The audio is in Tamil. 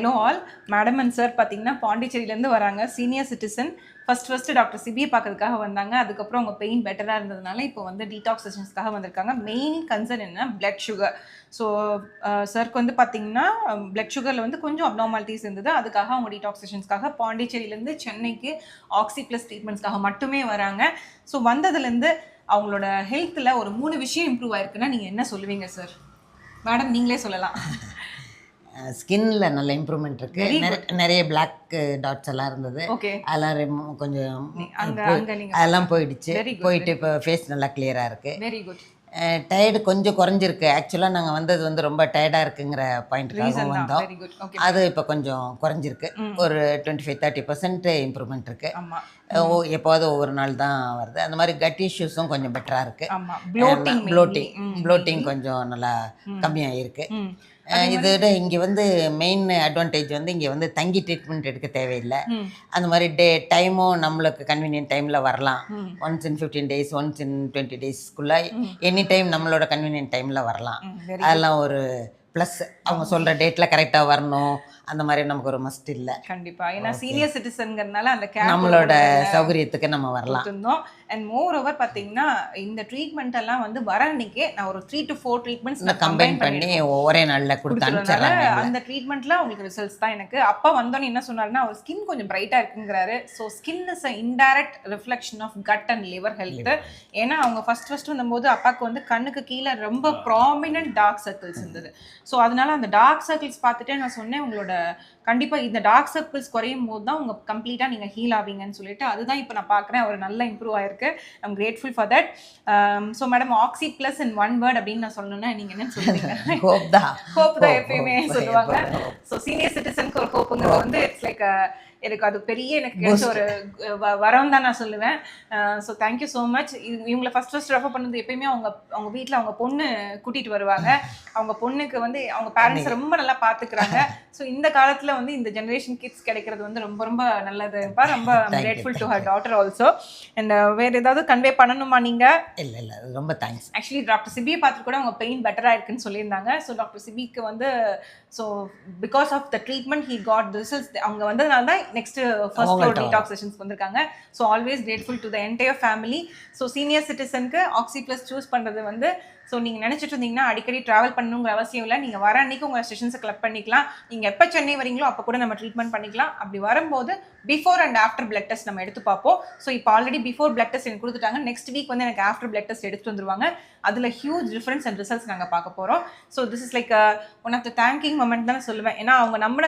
Hello all. Madam and sir பார்த்தீங்கன்னா பாண்டிச்சேரியிலேருந்து வராங்க. Senior citizen. ஃபர்ஸ்ட் டாக்டர் சிபியை பார்க்கறதுக்காக வந்தாங்க. அதுக்கப்புறம் அவங்க பெயின் பெட்டராக இருந்ததுனால இப்போ வந்து டீடாக்ஸ் செஷன்ஸ்க்காக வந்திருக்காங்க. மெயின் கன்சர்ன் என்ன, பிளட் சுகர். ஸோ சருக்கு வந்து பார்த்தீங்கன்னா பிளட் சுகரில் வந்து கொஞ்சம் அப்நார்மாலிட்டிஸ் இருந்தது. அதுக்காக அவங்க டீடாக்ஸ் செஷன்ஸ்க்காக பாண்டிச்சேரியிலேருந்து சென்னைக்கு ஆக்சி ப்ளஸ் ட்ரீட்மெண்ட்ஸ்க்காக மட்டுமே வராங்க. ஸோ வந்ததுலேருந்து அவங்களோட ஹெல்த்தில் ஒரு 3 விஷயம் இம்ப்ரூவ் ஆயிருக்குன்னா நீங்கள் என்ன சொல்லுவீங்க சார்? மேடம் நீங்களே சொல்லலாம். ஸ்கின்ல நல்ல இம்ப்ரூவ்மெண்ட் இருக்குது. நிறைய பிளாக் டாட்ஸ் எல்லாம் இருந்தது. ஓகே. அதெல்லாம் கொஞ்சம் நீங்க அதெல்லாம் போயிடுச்சு. போயிட்டு இப்போ ஃபேஸ் நல்லா கிளியராக இருக்குது. Very good. டயர்டு கொஞ்சம் குறைஞ்சிருக்கு. ஆக்சுவலாக நாங்கள் வந்தது வந்து ரொம்ப டயர்டாக இருக்குங்கிற பாயிண்ட்டுக்காக வந்தோம். Very good. ஓகே. அது இப்போ கொஞ்சம் குறைஞ்சிருக்கு. ஒரு 25-30% இம்ப்ரூவ்மெண்ட் இருக்குது. ஆமா. எப்போது ஒவ்வொரு நாள் தான் வருது. அந்த மாதிரி கட் இஷ்யூஸும் கொஞ்சம் பெட்டராக இருக்குது. ஆமா. ப்ளோட்டிங் கொஞ்சம் நல்லா கம்மியாக இருக்குது. இதோட இங்கே வந்து மெயின் அட்வான்டேஜ் வந்து இங்கே வந்து தங்கி ட்ரீட்மெண்ட் எடுக்க தேவையில்லை. அந்த மாதிரி டைமும் நம்மளுக்கு கன்வீனியன்ட் டைமில் வரலாம். Once in 15 days, once in 20 daysக்குள்ளே எனி டைம் நம்மளோட கன்வீனியன்ட் டைமில் வரலாம். அதெல்லாம் ஒரு ப்ளஸ். அவங்க சொல்கிற டேட்டில் கரெக்டாக வரணும் அந்த மாதிரி நமக்கு ஒரு மஸ்ட் இல்லை. கண்டிப்பாக. ஏன்னா சீனியர் சிட்டிசன்கிறதுனால அந்த நம்மளோட சௌகரியத்துக்கு நம்ம வரலாம். அண்ட் மோர் ஓவர் பார்த்தீங்கன்னா இந்த ட்ரீட்மெண்ட் எல்லாம் வந்து வர அன்னைக்கே நான் ஒரு 3 to 4 ட்ரீட்மெண்ட்ஸ் கம்பைன் பண்ணி ஒரே நாளில் கொடுத்தாங்க. அந்த ட்ரீட்மெண்ட்ல உங்களுக்கு ரிசல்ட்ஸ் தான். எனக்கு அப்பா வந்தோன்னு என்ன சொன்னாருன்னா அவர் ஸ்கின் கொஞ்சம் பிரைட்டாக இருக்குங்கிறாரு. So skin is a indirect reflection of gut and liver health. ஏன்னா அவங்க ஃபர்ஸ்ட் வந்தபோது அப்பாவுக்கு வந்து கண்ணுக்கு கீழே ரொம்ப ப்ராமினன்ட் டார்க் சர்க்கிள்ஸ் இருந்தது. ஸோ அதனால அந்த டார்க் சர்க்கிள்ஸ் பார்த்துட்டு நான் சொன்னேன் உங்களோட கண்டிப்பாக இந்த டார்க் சர்க்கிள்ஸ் குறையும் போது தான் உங்கள் கம்ப்ளீட்டாக நீங்கள் ஹீல் ஆவீங்கன்னு சொல்லிட்டு அதுதான் இப்போ நான் பார்க்குறேன். அவர் நல்லா இம்ப்ரூவ் ஆயிருக்கு. I'm grateful for that. So madam oxy plus in one word அப்படின்னு நான் சொல்லணும்னா நீங்கள் என்னன்னு சொல்லுவீங்க? ஹோப் தான் எப்பயுமே சொல்லுவாங்க. ஸோ சீனியர் சிட்டிசனுக்கு ஒரு ஹோப்புங்கிறது வந்து இட்ஸ் லைக் எனக்கு அது பெரிய எனக்கு கிடைச்ச ஒரு வரம் தான் நான் சொல்லுவேன். So thank you so much. இவங்களை ஃபர்ஸ்ட் ரெஃபர் பண்ணது எப்பயுமே அவங்க வீட்டில் அவங்க பொண்ணு கூட்டிகிட்டு வருவாங்க. அவங்க பொண்ணுக்கு வந்து அவங்க பேரண்ட்ஸ் ரொம்ப நல்லா பார்த்துக்கிறாங்க. ஸோ இந்த காலத்தில் வந்து இந்த ஜென்ரேஷன் கிட்ஸ் கிடைக்கிறது வந்து ரொம்ப ரொம்ப நல்லதுப்பா. ரொம்ப grateful to her daughter also. And வேறு ஏதாவது கன்வே பண்ணணுமா நீங்கள்? இல்லை ரொம்ப தேங்க்ஸ். ஆக்சுவலி டாக்டர் சிபியை பார்த்துட்டு கூட அவங்க பெயின் பெட்டராக இருக்குன்னு சொல்லியிருந்தாங்க. ஸோ டாக்டர் சிபிக்கு வந்து so because of the treatment he got results. அவங்க வந்ததுனால தான் next first floor detox sessions வந்திருக்காங்க. So always grateful to the entire family. So senior சிட்டிசனுக்கு ஆக்சி ப்ளஸ் சூஸ் பண்ணுறது வந்து ஸோ நீங்கள் நினச்சிட்டு இருந்தீங்கன்னா அடிக்கடி ட்ராவல் பண்ணணுங்கிற அவசியம் இல்லை. நீங்கள் வர அன்றைக்கி உங்கள் செஷன்ஸை கலெக்ட் பண்ணிக்கலாம். நீங்கள் எப்போ சென்னை வரீங்களோ அப்போ கூட நம்ம ட்ரீட்மெண்ட் பண்ணிக்கலாம். அப்படி வரும்போது before and after blood test நம்ம எடுத்து பார்ப்போம். ஸோ இப்போ ஆல்ரெடி பிஃபோர் பிளட் டெஸ்ட் எனக்கு கொடுத்துட்டாங்க. நெக்ஸ்ட் வீக் வந்து எனக்கு ஆஃப்டர் பிளட் டெஸ்ட் எடுத்துட்டு வந்துருவாங்க. அதில் ஹியூஜ் டிஃபரன்ஸ் அண்ட் ரிசல்ட்ஸ் நாங்கள் பார்க்க போகிறோம். So this is like one of the thanking moment தான் சொல்லுவேன். ஏன்னா அவங்க நம்ம